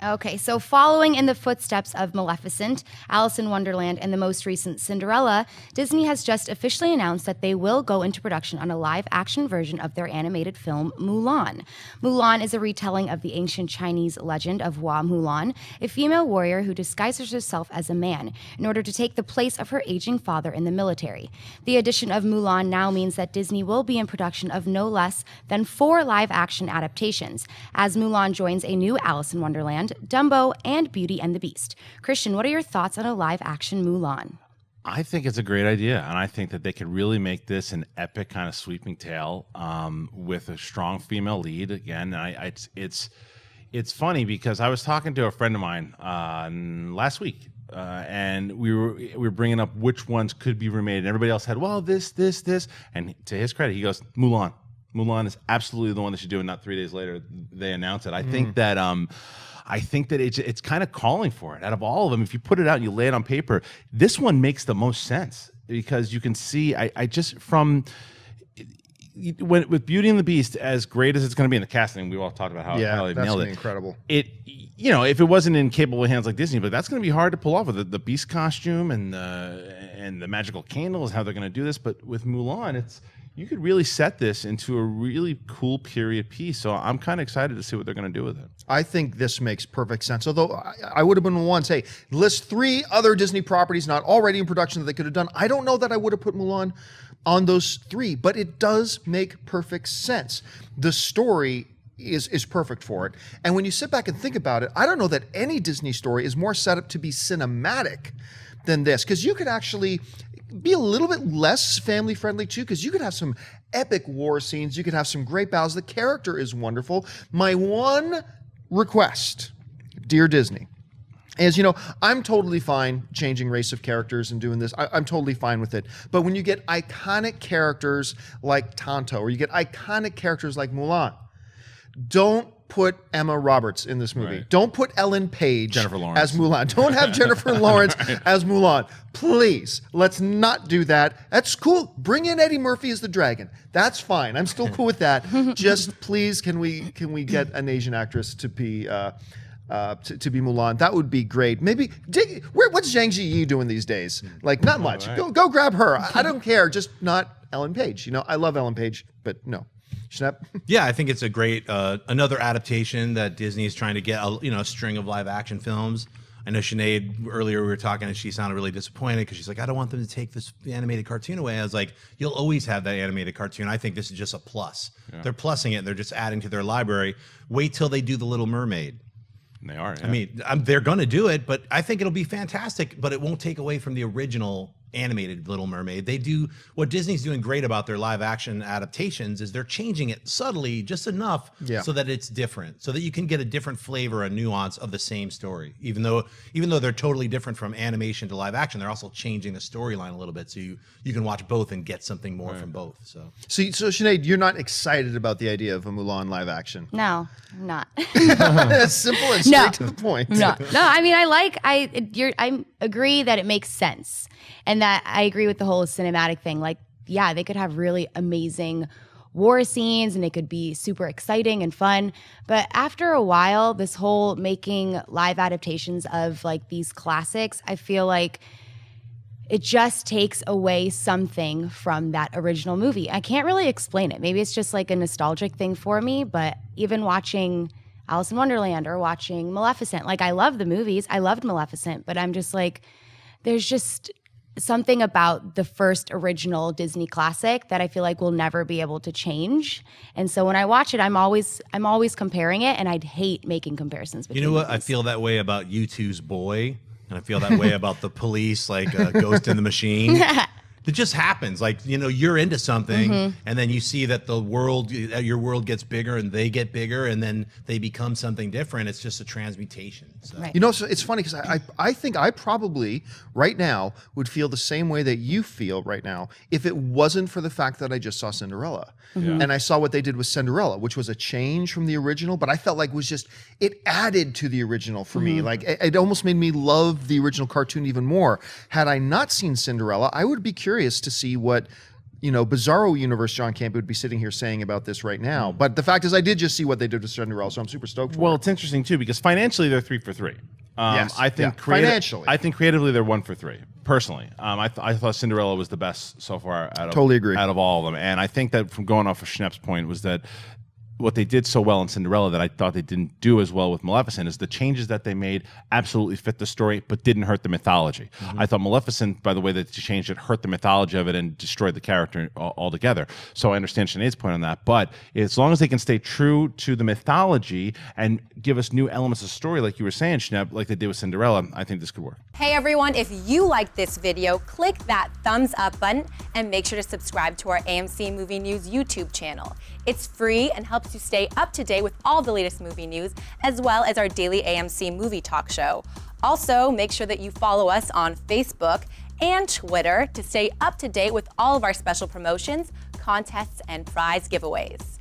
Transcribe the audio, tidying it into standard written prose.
Okay, so following in the footsteps of Maleficent, Alice in Wonderland, and the most recent Cinderella, Disney has just officially announced that they will go into production on a live-action version of their animated film, Mulan. Mulan is a retelling of the ancient Chinese legend of Hua Mulan, a female warrior who disguises herself as a man in order to take the place of her aging father in the military. The addition of Mulan now means that Disney will be in production of no less than 4 live-action adaptations, as Mulan joins a new Alice in Wonderland, Dumbo, and Beauty and the Beast. Christian, what are your thoughts on a live-action Mulan? I think it's a great idea, and I think that they could really make this an epic kind of sweeping tale with a strong female lead. Again, it's funny because I was talking to a friend of mine last week, and we were bringing up which ones could be remade, and everybody else had, well, this, and to his credit, he goes, Mulan. Mulan is absolutely the one that should do it. Not 3 days later, they announce it. I think that it's kind of calling for it. Out of all of them, if you put it out and you lay it on paper, this one makes the most sense because you can see. With Beauty and the Beast, as great as it's going to be in the casting, we all talked about how they nailed it. Incredible. If it wasn't in capable hands like Disney, but that's going to be hard to pull off with the Beast costume and the magical candles, how they're going to do this. But with Mulan, you could really set this into a really cool period piece. So I'm kind of excited to see what they're going to do with it. I think this makes perfect sense. Although I would have been one to say, list 3 other Disney properties not already in production that they could have done. I don't know that I would have put Mulan on those 3, but it does make perfect sense. The story is perfect for it. And when you sit back and think about it, I don't know that any Disney story is more set up to be cinematic than this, because you could actually be a little bit less family friendly too, because you could have some epic war scenes, you could have some great battles. The character is wonderful. My one request, dear Disney, is, I'm totally fine changing race of characters and doing this. I'm totally fine with it. But when you get iconic characters like Tonto, or you get iconic characters like Mulan, don't put Emma Roberts in this movie. Right. Don't put Ellen Page Jennifer Lawrence as Mulan. Don't have Jennifer Lawrence as Mulan. Please, let's not do that. That's cool. Bring in Eddie Murphy as the dragon. That's fine. I'm still cool with that. Just please, can we get an Asian actress to be Mulan? That would be great. Maybe what's Zhang Ziyi doing these days? Like, not much. Right. Go grab her. I don't care. Just not Ellen Page. I love Ellen Page, but no. Schnapp? Yeah, I think it's a great another adaptation that Disney is trying to get a string of live action films. I know Sinead, earlier we were talking and she sounded really disappointed because she's like, I don't want them to take the animated cartoon away. I was like, you'll always have that animated cartoon. I think this is just a plus. Yeah. They're plussing it. They're just adding to their library. Wait till they do The Little Mermaid. They are. Yeah. I mean, they're going to do it, but I think it'll be fantastic, but it won't take away from the original animated Little Mermaid. They do what Disney's doing great about their live action adaptations is they're changing it subtly just enough so that it's different, so that you can get a different flavor, a nuance of the same story. Even though they're totally different from animation to live action, they're also changing the storyline a little bit, so you can watch both and get something more from both. So Sinead, you're not excited about the idea of a Mulan live action? No, I'm not. As simple and straight to the point. No. I mean, I agree that it makes sense. And that I agree with the whole cinematic thing. Like, yeah, they could have really amazing war scenes and it could be super exciting and fun. But after a while, this whole making live adaptations of like these classics, I feel like it just takes away something from that original movie. I can't really explain it. Maybe it's just like a nostalgic thing for me, but even watching Alice in Wonderland or watching Maleficent, like I love the movies. I loved Maleficent, but I'm just like, there's just something about the first original Disney classic that I feel like will never be able to change. And so when I watch it, I'm always comparing it, and I'd hate making comparisons between You know what? movies. I feel that way about U2's Boy, and I feel that way about The Police, like Ghost in the Machine. It just happens. Like, you're into something, and then you see that your world gets bigger, and they get bigger, and then they become something different. It's just a transmutation. So. Right. So it's funny because I think I probably right now would feel the same way that you feel right now if it wasn't for the fact that I just saw Cinderella. And I saw what they did with Cinderella, which was a change from the original, but I felt like it added to the original for me. Like it almost made me love the original cartoon even more. Had I not seen Cinderella, I would be curious to see what Bizarro universe John Campbell would be sitting here saying about this right now. But the fact is, I did just see what they did with Cinderella, so I'm super stoked for Well, it. it's interesting too because financially they're 3 for 3. Yes, I think yeah, financially. I think creatively they're 1 for 3. Personally, I thought Cinderella was the best so far out of Totally agree. out of all of them, and I think that from going off of Schnepp's point was that what they did so well in Cinderella that I thought they didn't do as well with Maleficent is the changes that they made absolutely fit the story, but didn't hurt the mythology. I thought Maleficent, by the way that she changed it, hurt the mythology of it and destroyed the character altogether. So I understand Sinead's point on that, but as long as they can stay true to the mythology and give us new elements of story, like you were saying, Schnepp, like they did with Cinderella, I think this could work. Hey everyone, if you liked this video, click that thumbs up button and make sure to subscribe to our AMC Movie News YouTube channel. It's free and helps you stay up to date with all the latest movie news, as well as our daily AMC movie talk show. Also, make sure that you follow us on Facebook and Twitter to stay up to date with all of our special promotions, contests, and prize giveaways.